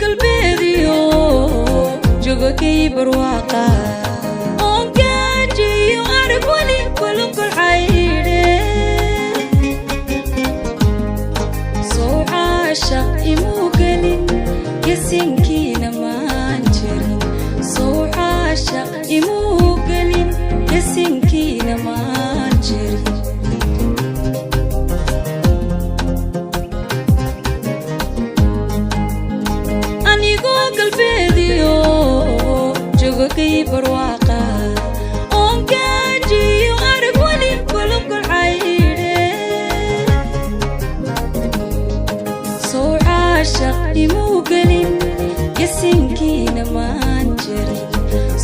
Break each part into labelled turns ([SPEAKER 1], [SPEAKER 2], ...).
[SPEAKER 1] qalbeediyo jogokay barwaaqa oon gaajiyo arag wali kulukul cayde soo caashaq imuu gelin gesinkiina maan jirin soo caashaq imuu gelin gesinkiina maan jirin jogokay barwaaqa oon gaajiyo arag wali kulukul cayde soo caashaq imuu gelin gesinkiina maan jirin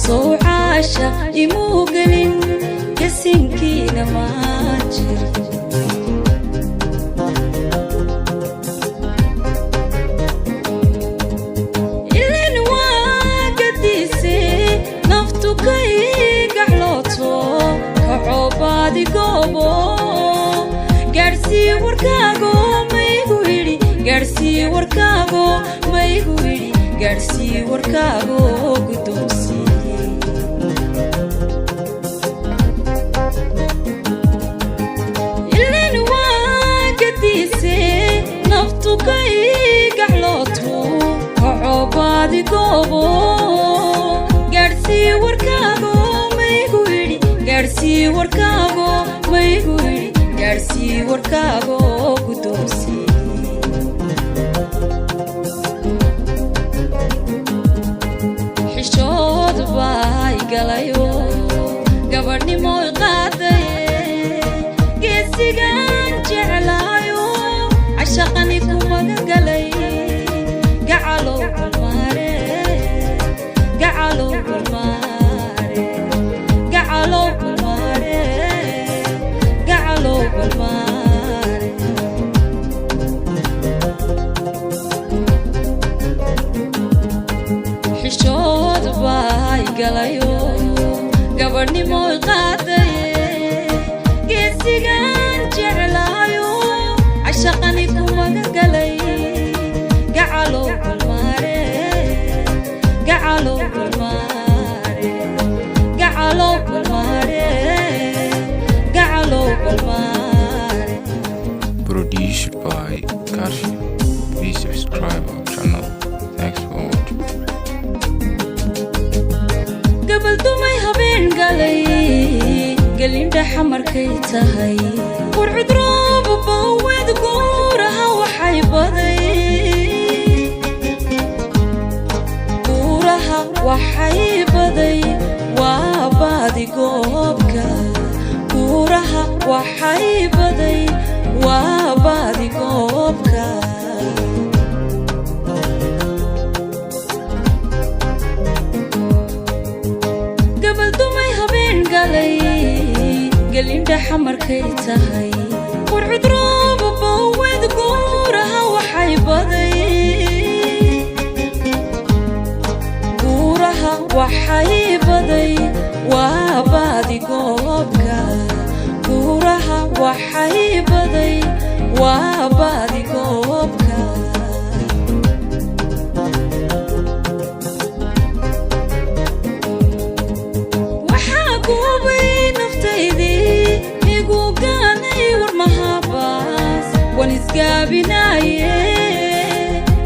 [SPEAKER 1] soo caashaq imuu gelin gesinkiina maan jirin garsii warkaago maygu yidhi garsii warkaago maygu yidhi garsii warkaago guddoonsiiyey ilin waa gadiise naftu kay gaclooto kacoobaadi goobo garsii warkaago maygu yidhi garsii warkaago maygu yidhi garsii warkaago guddoonsiiyey xishood bay galayo gabadhnimo qaadaye geesigaan jeclaayo cashaqani ku magagalay gacalow balmaare gacalow balmaare gacalow balmaare gacalow balmaare xishood bay galayo gabadhnimo qaadaye geesigaan jeclaayo cashaqani ku magagalay gacalow balmaare gacalow balmaare gacalow balmaare gacalow balmaare.
[SPEAKER 2] Produced by Kashi. Please subscribe our channel. Thanks for watching.
[SPEAKER 1] gabal dumay habeen galay galinda xamarkay tahay warcud roob bawed guuraha waxay baday guuraha waxay baday waa baadi goobka guuraha waxay baday waa baadi goobka gabal dumay habeen galay galinda xamarkay tahay warcud roob bawed guuraha waxay baday guuraha waxay baday waa baadi goobka guuraha waxay baday waa baadi goobka waxaa guubay naftaydii igu gaanay warmahabaas wan isgaabinaaye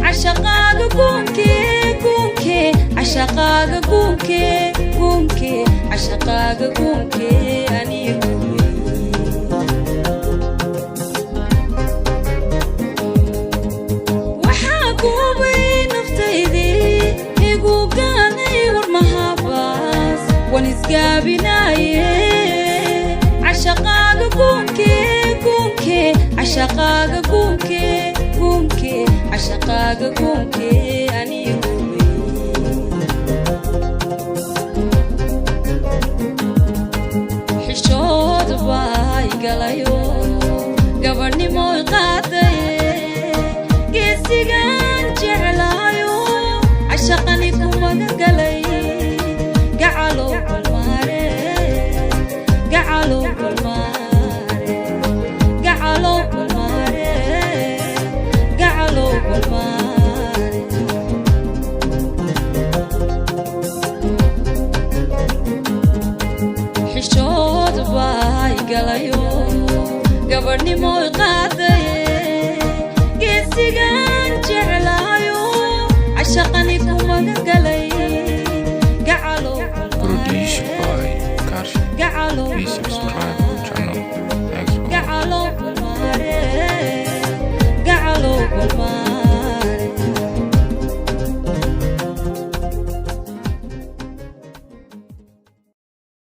[SPEAKER 1] cashaqaaga guunkee guunkee cashaqaaga guunkee guunkee cashaqaaga guunkee anigu waxaa guubay naftaydii igu gaanay warmahabaas wan isgaabinaaye cashaqaaga guunkee guunkee cashaqaaga guunkee guunkee cashaqaaga guunkee anigu xishood bay galayo gabadhnimo qaadaye geesigaan jeclaayo cashaqani ku magagalay gacalow balmaare gacalow balmaare gacalow balmaare gacalow balmaare عشقني كوما قلي قعلو
[SPEAKER 2] Produced by Karshi.
[SPEAKER 1] قعلو
[SPEAKER 2] Please subscribe